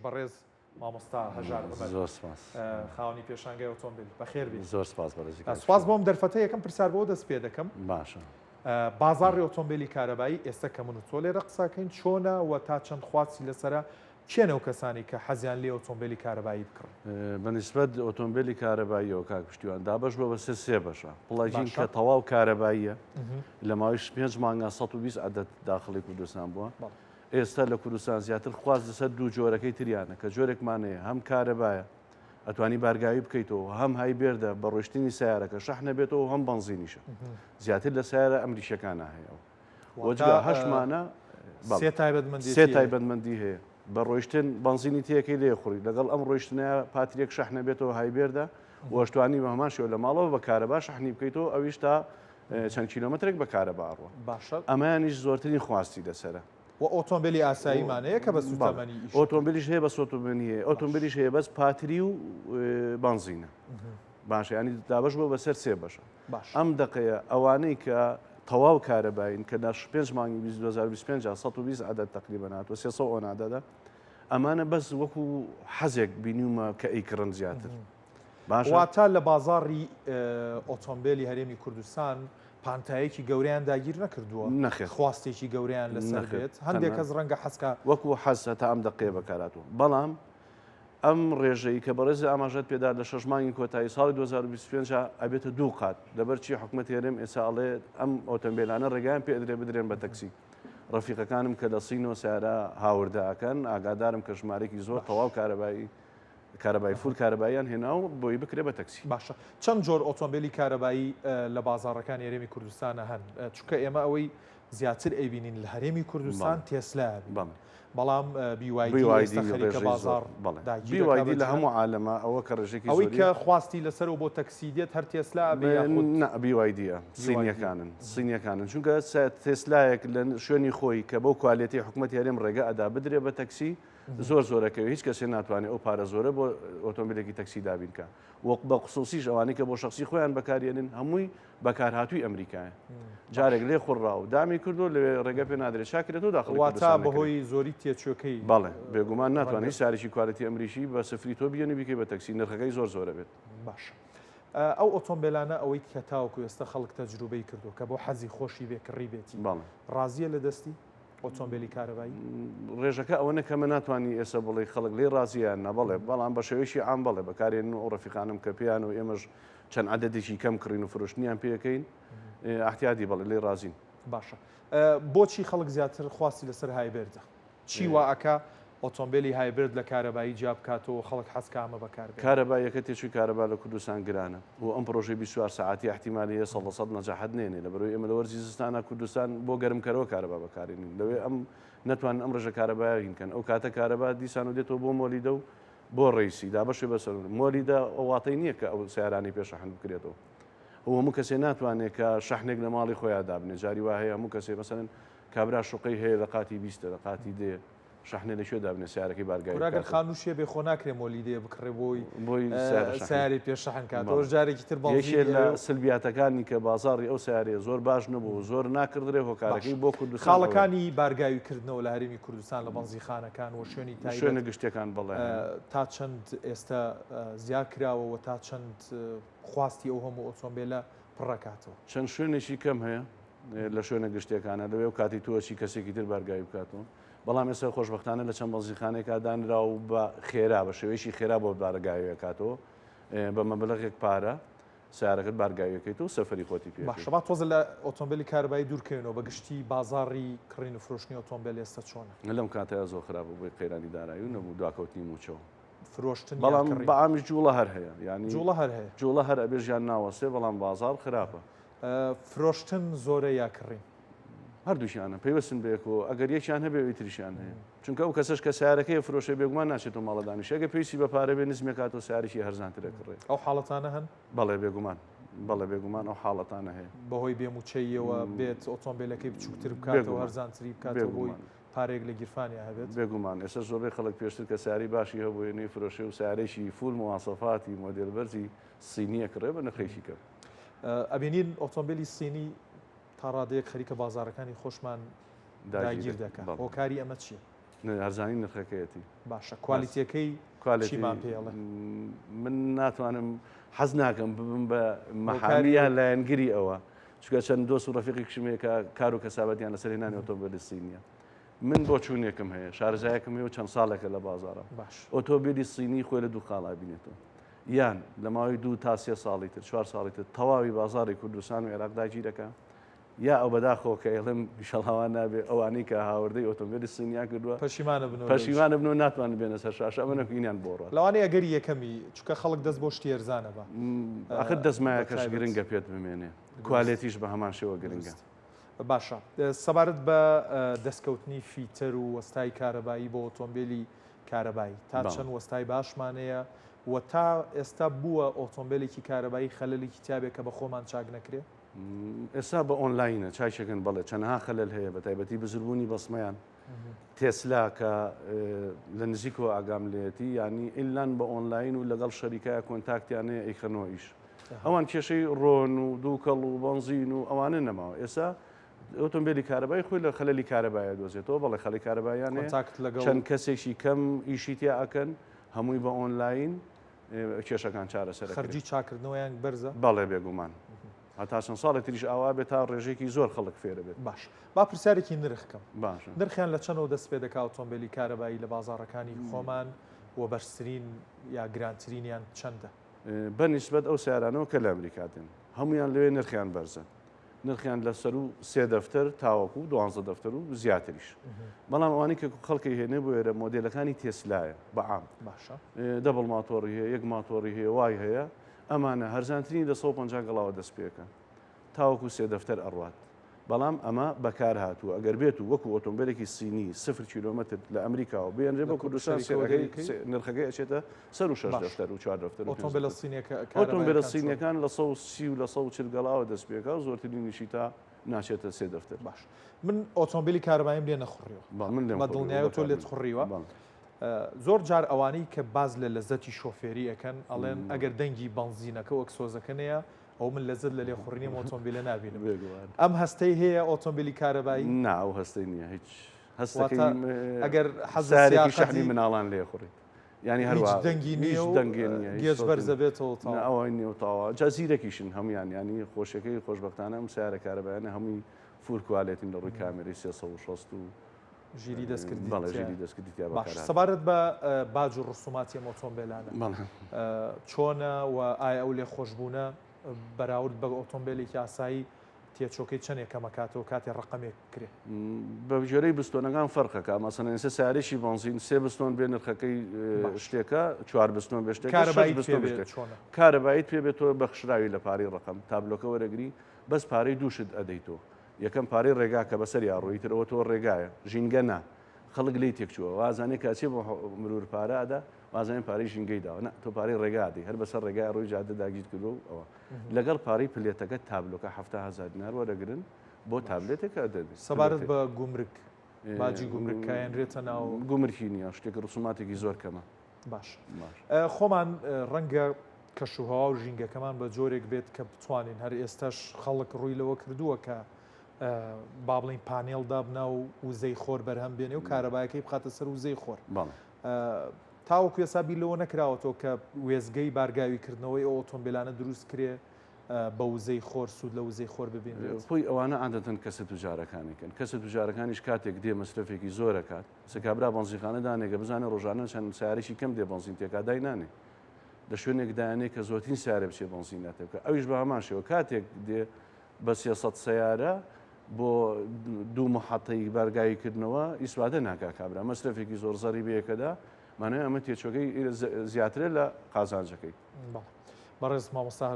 بەڕێز مامۆستا هەژار عومەر زۆر سپاس خاوەنی پێشانگای ئۆتۆمبیل بەخێربێت. زۆر سپاس بەڕێزی. سپاس بۆم دەرفەتە یەکەم پرسیار بۆ دەست پێ دەکەم. باشە. بازاڕی ئۆتۆمبیلی کارەبایی ئێستا کە من و تۆ لێرە قساکەین چۆنە و تا چەند خواستی لەسرە کێنەوە کەسانی کە حەزیان لێ ئۆتۆمبیلی کارەبایی بکڕن؟ بەنسبەت ئۆتۆمبیلی کارەباییەوە کاک پشتیوان دابەش بۆ بە سێ بەشە. بڵاجین کە تەواو کارەباییە لە ماوەی 5 مانگە 120 عەدەد داخڵی کوردستان بووە. ئێستا لە کوردستان زیاتر خواست لەسەر دوو جۆرەکەی تریانە کە جۆرێکمانەیە هەم کارەبایە ئەتوانی بارگاوی بکەیتەوە هەم هایبێردە بە ڕۆشتنی سیارەکە شەحنە بێتەوە هەم بەنزینیشە زیاتر لە سیارە ئەمریکیەکانە هەیەەوە وەجگا هەشمانە سێ تایبەتمەندی هەیە بە ڕۆیشتن بەنزینی تێەکەی لێخوڕی لەگەڵ ئەم ڕۆیشتنەیە پاترێک شەحنە بێتەوە هایبێردە وەشتوانی بە هەمان شێوە لە ماڵەوە بە کارەبا شەحنی بکەیتەوە ئەویش تا چەند کیلۆمەترێک بە کارەبا ئەڕوە. باشە ئەمانیش زۆرترین خواستی لەسرە. و ئۆتۆمبیلی ئاساییمانەیە کە بە سوتەمەنی ئۆتۆمبیلیش هەیە بە سۆتۆمبیلی هەیە ئۆتۆمبیلیش هەیە بەس پاتری و بنزینە. باشە ینی دابش بۆ بەسەر سێ بەشە. ئەم دقەیە ئەوانەی کە تەواو کارەباین کە لە 5 مانگی 2025 120 عەدەد تقریبا هاتووە 300 ئۆنادەدا ئەمانە بەس وەکو حەزێک بینیومە کە ئەیکڕن زیاتر. واتە لە بازاڕی ئۆتۆمبیلی هەرێمی کوردستان پانتایەکی گەوریان داگیر نەکردووە نەخێ خواستێکی گەوریان لەسەر بێت هەندێک کەس ڕەنگە حەسکە وەکو حەز تا ئەم دقەیە بەکاراتەوە. بەڵام ئەم ڕێژەی کە بەڕێزی ئاماژەت پێدا لە 6 مانگی کۆتایی ساڵی 2025 ئەبێتە دوو قات لەبەرچی حکوومەت هێرێم ئێستا ئەڵێ ئەم ئۆتۆمبیلانە ڕێگایان پێدرێ بدرێن بە تەکسی. ڕەفیقەکانم کە لە سینۆ سیارە هاوردەکەن ئاگادارم کە ژمارێکی زۆر تەواو کارەبایی فول کارەباییان هێناو بۆی بکرێ بە تەکسی. باشە چەند جۆر ئۆتۆمبیلی کارەبایی لە بازاڕەکان هەرێمی کوردستانە هەن چونکە ئێمە ئەوەی زیاتر ئەیبینین لە هەرێمی کوردستان تێسلا بەڵام بیوایدی خەریکە بازار بیوایدی لە هەموو عالەمە ئەوە کە ڕێژێکی ئەوەی کە خواستی لەسەر و بۆ تەکسی دێت هەر تێسلا بیوایدیە سینیەکانن چونکە تێسلایەک لە شوێنی خۆی کە بەو کوالێتی حکوومەت هەرێم ڕێگە ئەدا بدرێ بە تەکسی زۆرەکەوی هیچ کەسێ ناتوانێت ئەو پارە زۆرە بۆ ئۆتۆمبیلێکی تەکسی دابینکە وەک بە خصوصیش ئەوانەی کە بۆ شخصی خۆیان بەکارێنن هەمووی بەکارهاتووی ئەمریکایە جارێک لێ خوڕا و دامی کردو لە ڕێگە پێ نادرێت شاکرێتەوە داخڵواتا بەهۆی زۆری تێچۆکەی بەڵێ بێگومان ناتوانێت ساریی کوالەتی ئەمریشی بە سفری تۆ بیێنی بیکەی بە تەکسی نرخەکەی زۆرە بێت. باش ئەو ئۆتۆمبیلانە ئەوەی کە تاوەکو ئێستا خەڵک تەجروبەی کردو کە بۆ حەزی خۆشی بێکڕی بێتی ڕازیە لە دەستی ئۆتۆمبیلی کارەبایی ڕێژەکە ئەوەنە کەمە ناتوانانی ئێستا بڵێ خەڵک لێ ڕازیان نەبڵێ بەڵام بە شێوەیەشی ئام بڵێ بەکارێن و ڕەفیقانم کە پێیان و ئێمەش چەند عەدەدێکی کەم کڕین و فرۆشتنیان پێەکەین احتیاطی بڵێ لێ ڕازین. باشە بۆچی خەڵک زیاتر خواستی لەسەر هایبێردە چی واکە ئۆتۆمبیلی هایبرد لە کارەبایی جا بکاتەوە خەڵک حەزکامە بەکاربێت؟ کارەبایەکە تێچووی کارەبا لە کوردستان گرانە و ئەم پرۆژەی 24 ساعتی احتیمالی 100% نەجاحەت نێنێ لە بەرەوەی ئێمە لە وەرزی زستانە کوردستان بۆ گەرمکەرەوە کارەبا بەکارێنین لەوێ ئەم نەتوانن ئەم ڕێژە کارەبایەکەن ئەو کاتە کارەبا دیسان و دێتەوە بۆ مۆلیدە و بۆ ڕێیسی دابەشێ بەسەر مۆلیدا ئەو واتەی نییە کە ئەو سیارانی پێشەحن بکرێتەوە ئەو هەموو کەسێ ناتوانێت کە شەحنێک لە ماڵی خۆیان دابنێ جاری وا هەیە هەموو کەسێ مەسەرن کابرا شوقەی هەیە لە قاتی 20 لە قاتی دێ شەحنێ لەکوێ دابنێ سیارەکەی بارگای راگەر خانووشێ بێ خۆ ناکرێ مۆلیدێ بکڕێ بۆی سیاری پێشەحن کاتەوە جارێکی تر بەڵێ لە سلبیاتەکانی کە بازاڕی ئەو سیارەیە زۆر باش نەبوو زۆر ناکردرێ هۆکارەکەی بۆ کوردستان خاڵەکانی بارگاویکردنەوە لە هەرێمی کوردستان لە بەنزیخانەکان و شوێنە گشتەکان بڵێ تا چەند ئێستا زیاد کراوەوە تا چەند خواستی ئەو هەموو ئۆتۆمبیلە پڕەکاتەوە چەند شوێنێکی کەم هەیە لە شوێنە گشتەکانە لەوێ و کاتی تووەچی کەسێکی تر بارگاوی بکاتەوە بەڵام ئێستا خۆشبەختانە لە چەند بەنزیخانێکا دانرا و بە خێرا بە شێوەیەشی خێرا بۆ بارگاویەکاتەوە بە مەبلەغێک پارە سیارەکەت بارگاویەکەیت و سەفەری خۆتی پێ باشە تۆزە لە ئۆتۆمبیلی کارەبایی دوورکەوێنەوە بە گشتی بازاڕی کڕین و فرۆشتنی ئۆتۆمبیل ئێستا چۆنە؟ لەم کاتەیە زۆر خراپ بۆی قەیرانی دارایی و نەبوو دواکەوتنی موچەوە فرۆشتن بەڵام بە ئامیش جوڵە هەر هەیە ینی جوڵە هەر هەیە جوڵە هەر ئەبێ ژیان ناوەسێ بەڵام بازار خراپە فرۆشتن زۆرە یا کڕین هەردووشیانە پێوەستن بێکەوە ئەگەر یەکیان هەبێ ئیتریشیان هەیە چونکە ئەو کەسش کە سیارەکەی فرۆشە بێگومان ناچێتەوە ماڵەدانیش ئەگە پێویستی بە پارە بێ نزمێ کاتەوە سیارێکی هەرزانترە کڕێ ئەو حاڵەتانە هەن بەڵێ بێگومان بەڵێ بێگومان ئەو حاڵەتانە هەیە بەهۆی بێموچەیەوە بێت ئۆتۆمبیلەکەی بچووکتر بکاتەوە هەرزانتری بکاتەوە بۆی پارێک لە گیرفانی هەبێت بێگومان ئێستا زۆربەی خەڵک پێشتر کە سیاری باشی هەبووە نوێی فرۆشێ و سیارێکی فول مواسەفاتی مۆدێل بەرزی سینیە کڕێ بە نرخێکی کەم ئەبینین ئۆتۆمبیلی سینی تا ڕادەیەک خەریکە بازارەکانی خۆشمان داگیر دەکات هۆکاری ئەمە چییە؟ هەرزانی نرخەکەیەتی باشە کوالیتیەکەی چیمان پێڵێ من ناتوانم حەز ناکەم ببم بە مەحامیان لایەنگری ئەوە چکە چەند دۆست و ڕەفیقی کشمەیە کار و کەسابەتیان لەسەر هێنانی ئۆتۆمبیلی سینیە من بۆ چوونێکم هەیە شارەزایەکم هەیە و چەند ساڵێکە لە بازارە ئۆتۆمبیلی سینی خۆی لە دوو خاڵا بینێتەوە یان لە ماوەی 2 تا 3 ساڵی تر 4 ساڵی تر تەواوی بازاری کوردستان و عێراق داگیرەکە یا ئەو بەداخەوە کە ئێڵم شەڵاوان نابێ ئەوانەی کە هاوردەی ئۆتۆمبیلی سینیا کردووە پەشیمانە بنەوە ناتوانن بێنە سەر شاشە منەکو ئینیان بۆڕات لەوانەیە ئەگەری یەکەمی چکە خەڵک دەست بۆ شتی ێرزانە بە ئاخر دەستمایەکەش گرنگە پێت بمێنێ کوالێتیش بە هەمان شێوە گرنگە باشە سەبارەت بە دەستکەوتنی فیتر و وەستای کارەبایی بۆ ئۆتۆمبیلی کارەبایی تا چەند وەستای باشمانەیە و تا ئێستا بووە ئۆتۆمبیلێکی کارەبایی خەلەلی کتابێک کە بە خۆمان چاک نەکرێ ئێستا بە ئۆنلاینە چاکن بڵێ چەندها خەلل هەیە بە تایبەتی بزربوونی بەسمەیان تێسلا کە لە نزیکەوە ئاگام لێتی ینی ئیلان بە ئۆنلاین و لەگەڵ شەریکایە کۆنتاکتیانەیە ئەیخەنەوە ئیش ئەوان کێشەی ڕۆن و دووکەڵ و بەنزین و ئەوانە نەماوە ئێستا ئۆتۆمبیلی کارەبای خۆی لە خەلەلی کارەبایە دۆزێتەوە بەڵێ خەڵی کارەبایانێ چەند کەسێکی کەم ئیشی تیا ئەکەن هەمووی بە ئۆنلاین کێشەکان چارەسەر خەرجی چاکردنەوەیان بەرزە بەڵێ بێگومان هەتا چەند ساڵی تریش ئاوا بێت تا ڕێژێکی زۆر خەڵک فێرە بێت باش با پرسیارێکی نرخکەم باش نرخیان لە چەندەوە دەست پێ دەکات ئۆتۆمبیلی کارەبایی لە بازاڕەکانی خۆمان و بەرزترین یا گرانترینیان چەندە بەنسبەت ئەو سیارانەوە کە لە ئەمریکا دێن هەمویان لەوێ نرخیان بەرزە نرخیان لەسەر و 3 دەفتەر تاوەکو 12 دەفتەر و زیاتریش بەڵام ئەوانی کە خەڵکی هێنێ بۆ ئێرە مۆدلەکانی تێسلایە بەعام باشە دەبڵ ماتۆڕی هەیە یەک ماتۆڕی هەیە وای هەیە ئەمانە هەرزانترینی 150 گەڵاوە دەست پێەکە تاوەکو 3 دەفتەر ئەڕوات بەڵام ئەمە بەکار هاتووە ئەگەر بێت و وەکو ئۆتۆمبیلێکی سینی 0 کیلومتر لە ئەمریکاوە بێنرێ بە کوردستان نرخەکەی ئەچێتە سەر و 6 دەفتەر و 4 دەفتەر ئۆتۆمبیلە سینیەکان لە 130 و لە 140 گەڵاوە دەست پێکە و زۆرترینیشی تا ناچێتە 3 دەفتەر باش من ئۆتۆمبیلی کارەبایم لێ نەخڕیەوە بە دڵنیایە تۆ لێت خوڕیوە زۆر جار ئەوانەی کە باز لە لەزەتی شۆفێری ئەەکەن ئەڵێن ئەگەر دەنگی بەنزینەکە و ئەکسۆزەکەنەیە ئەو من لەزت لە لێخوڕنی ئۆتۆمبیلە نابینم ئەم هەستەی هەیە ئۆتۆمبیلی کارەبایی ناو هەستەی نییە هیچ هەستەکەی ئەگەر حەزارێکی شەحنی مناڵان لێخوڕیت ینی هەروە دەنگی نییە گێژ بەرزە بێتەوە ئەوەی نیوتاوە جازیرەکیشن هەمویان ینی خۆشەکەی خۆشببختانە ئەم سیارە کارەبایانە هەمووی فول کوالێتین لە ڕووی کامێری 360 و ژیری دەستکردی ژیری دەستکردی باش سەبارەت بە باج و ڕسوماتی ئۆتۆمبیلانە چۆنە و ئایا ئەو لێ خۆشببوونە بەراورد بە ئۆتۆمبیلێکی ئاسایی تێچۆکەی چەندێک کەمەکاتەوە کاتی ڕقمێک کرێ بە جۆرەی بستۆنەکان فەرقەکە مەسەڵەن ئێستا سیارێکی بنزین 3 بستۆن بێ نرخەکەی شتێکە 4 بستۆن بێ شتێک کارەباییت پێ بێتەوە بەخشراوی لە پارەی ڕقم تابلۆکە وەرەگری بەس پارەی دووشت ئەدەیتەوە یەکەم پارەی ڕێگا کە بەسەر یاڕۆیی ترەوە تۆ ڕێگایە ژینگە نا خەڵک لی تێکچووە وازانێک کاچێ بۆ مرور پارەدا وازانێن پارەی ژینگەی داوە تۆ پارەی ڕێگادی هەر بەسەر ڕێگای ڕۆی جادە داگیر کردو ئەوە لەگەڵ پارەی پلێتەکە تابلۆکە 7,000 دینار وەرەگرن بۆ تابلێتێکە دەبێت سەبارەت بە گومرک باجی گومرکایەنرێتە ناو گومرکی نییە شتێکە ڕسوماتێکی زۆر کەمە باش خۆمان ڕەنگە کەشوهەوا و ژینگەکەمان بە جۆرێک بێت کە بتوانین هەر ئێستاش خەڵک ڕووی لەوە کردووە کە با بڵین پانێڵ دابنا و وزەی خۆر بەرهەم بێنێ و کارەبایەکەی بخاتە سەر وزەی خۆر تاوەکو ێسابی لەوە نەکراوەتەوە کە وێزگەی بارگاویکردنەوەی ئەو ئۆتۆمبیلانە دروست کرێ بە وزەی خۆر سوود لە وزەی خۆر ببینێت خۆی ئەوانە عادەتەن کەسە توجارەکانیکەن کەسە توجارەکانیش کاتێک دێ مەصرفێکی زۆرەکات سکابرا بەنزیخانە دانێگە بزانێ ڕۆژانە چەند سیارێکی کەم دێ بەنزین تێکادای نانێ لە شوێنێک دایانەیە کە زۆرترین سیارە بچێ بەنزیناتێکە ئەویش بە هەمان شێوە کاتێک دێ بە 300 سیارە بۆ دوو محەتەی بەرگاویکردنەوە ئیسوادە ناکا کابرا مەصرفێکی زۆر زەری بەیەکەدا مانای ئەمە تێچۆکەی زیاترە لە قازانجەکەی بەڕێز مامۆستا